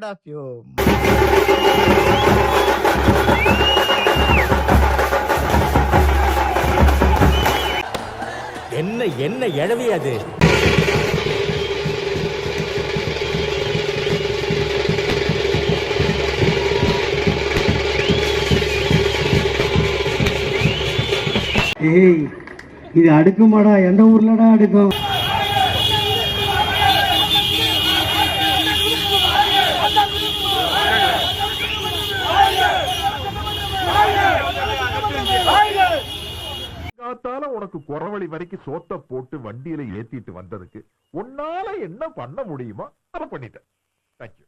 Of you. என்ன என்ன எழவி அது? ஏய், இது அடுக்குமாடா? எந்த ஊர்லடா அடுக்கும்? உனக்கு குறவழி வரைக்கும் சோத்த போட்டு வண்டியில ஏத்திட்டு வந்ததுக்கு உன்னால என்ன பண்ண முடியுமோ அதை பண்ணிட்டேன். தேங்க்யூ.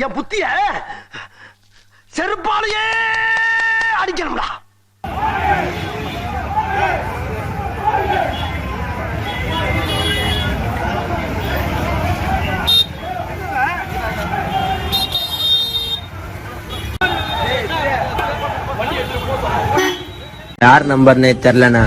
என் புத்திய செருப்பாலேயே அடிக்கணும்டா. யார் நம்பர்னே தெரியலண்ணா.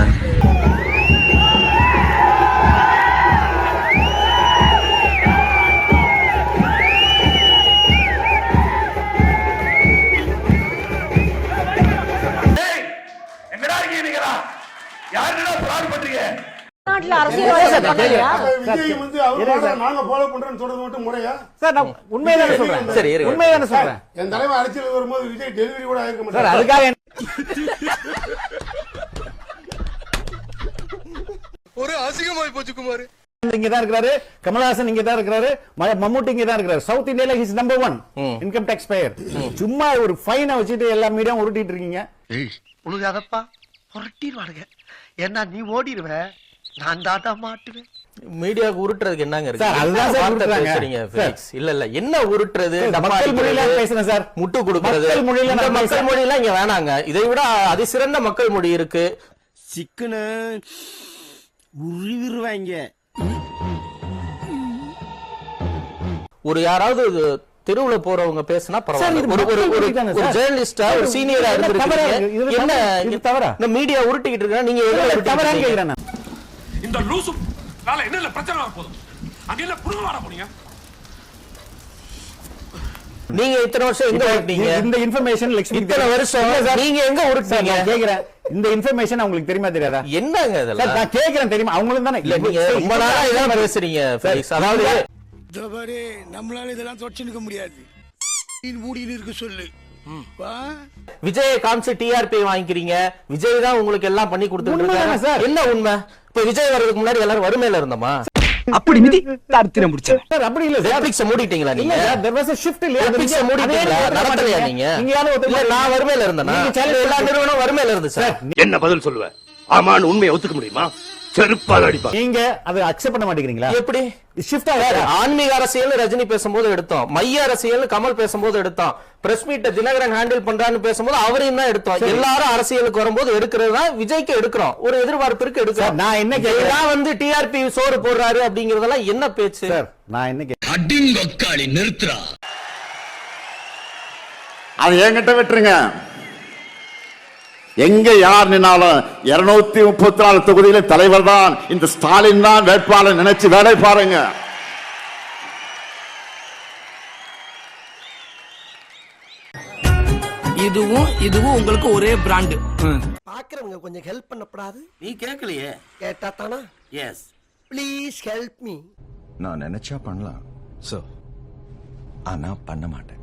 ஒரு அசிங்கமாய் போச்சு குமார். இங்கதான் இருக்கிறாரு, கமலஹாசன் இங்கதான் இருக்கிறாரு, மம்முட்டி இங்கதான் இருக்கிறாரு. சவுத் இந்தியால his number 1 income tax payer. சும்மா ஒரு ஃபைனை வச்சுட்டு எல்லா மீடியா உருட்டிட்டு இருக்கீங்க. உழுகாதப்பா, புரட்டிடுவானுங்க. ஏன்னா நீ ஓடிடுவ, நான் தாத்தா மாட்டுவேன். மீடியாவுக்கு உருட்டுறதுக்கு என்னங்க இருக்கு? சார், அதுதான் சார் பேசுறீங்க ஃபெலிக்ஸ். இல்ல இல்ல, என்ன உருட்டுறது? மக்கள் மொழியில பேசுறேன் சார். முட்டு கொடுக்கிறது மக்கள் மொழியில. இந்த மக்கள் மொழியெல்லாம் இங்க வேணாங்க. இதை விட அதிசிறந்த மக்கள் மொழி இருக்கு. சிக்கன உருவிடுவாங்க. ஒரு யாராவது தெருவுல போறவங்க பேசினா பரவாயில்ல. ஒரு ஜெர்னலிஸ்டா, ஒரு சீனியரா இருந்திருக்கீங்க. என்ன இது தவறா? இந்த மீடியா உருட்டிக்கிட்டு இருக்கா? நீங்க தவறான்னு கேக்குறேன். இந்த லூசு நாள என்ன பிரச்சனை போதும்? அங்க என்ன புடுங்க வாட போறீங்க? நீங்க இத்தனை வருஷம் எங்க உருட்டீங்க? இந்த இன்ஃபர்மேஷன் லட்சுமி இத்தனை வருஷம் நீங்க எங்க உருட்டீங்க? கேக்குறேன். இந்த இன்ஃபர்மேஷன் உங்களுக்கு தெரியுமா தெரியாதா? என்னங்க இதெல்லாம்? நான் கேக்குறேன், தெரியுமா? அவங்களும் தானே. இல்ல, நீங்க ரொம்ப நாளா இதெல்லாம் பேசுறீங்க ஃபெலிக்ஸ். அதாவது தவறே, நம்மளால இதெல்லாம் தொடச்சு நிக்க முடியாது. மூடின்னு இருக்கு சொல்லு. விஜய் காமிச்சு டிஆர்பி வாங்கிக்கிறீங்க. விஜய் தான் உங்களுக்கு எல்லாம் பண்ணி கொடுத்துட்டு இருக்காரு. என்ன உண்மை? இப்ப விஜய் வர்றதுக்கு முன்னாடி எல்லாரும் வறுமையில இருந்தோமா? அப்படி மிதி தடுத்து முடிச்ச சார். அப்படி இல்ல சார். நெட்ஃபிக்ஸ் மூடிட்டீங்களா நீங்க? there was a shift இல்ல. நெட்ஃபிக்ஸ் மூடிட்டீங்களா? நடத்தலையா நீங்க? இல்ல, நான் வறுமையில இருந்தேனா? எல்லா நிறுவனம் வறுமையில இருந்துச்சு. என்ன பதில் சொல்லுவ? ஆமான்னு உண்மையை ஒத்துக்க முடியுமா? செருப்பால் அடிப்பா. நீங்க அதை அக்செப்ட் பண்ண மாட்டேங்கிறீங்களா? எப்படி ஷிஃப்ட் ஆகாது? ஆன்மீக அரசியல் ரஜினி பேசும்போது எடுத்தோம், மைய அரசியல் கமல் பேசும்போது எடுத்தோம், பிரஸ் மீட் தினகரன் ஹேண்டில் பண்றான்னு பேசும்போது அவரையும் தான் எடுத்தோம். எல்லாரும் அரசியலுக்கு வரும்போது எடுக்கிறது தான் விஜய்க்கு எடுக்கிறோம். ஒரு எதிர்பார்ப்பிற்கு எடுக்கிறோம். நான் என்ன கேக்குறேன், வந்து டிஆர்பி சோறு போடுறாரு அப்படிங்கறதெல்லாம் என்ன பேச்சு சார்? நான் என்ன கேக்குறேன், அடிங்கொக்காளி நிறுத்துறா. அது என்கிட்ட விட்டுருங்க. எங்க யார் நின்னாலும் 234 தொகுதியில தலைவர் தான் இந்த ஸ்டாலின் தான் வேட்பாளர் நினைச்சு வேலை பாருங்க. இதுவும் உங்களுக்கு ஒரே பிராண்ட். பாக்குறவங்க கொஞ்சம் ஹெல்ப் பண்ணப்படாது? நீ கேட்கலையே. கேட்டா தானா? Yes, please help me. நான் நினைச்சா பண்ணலாம், ஆனா பண்ண மாட்டேன்.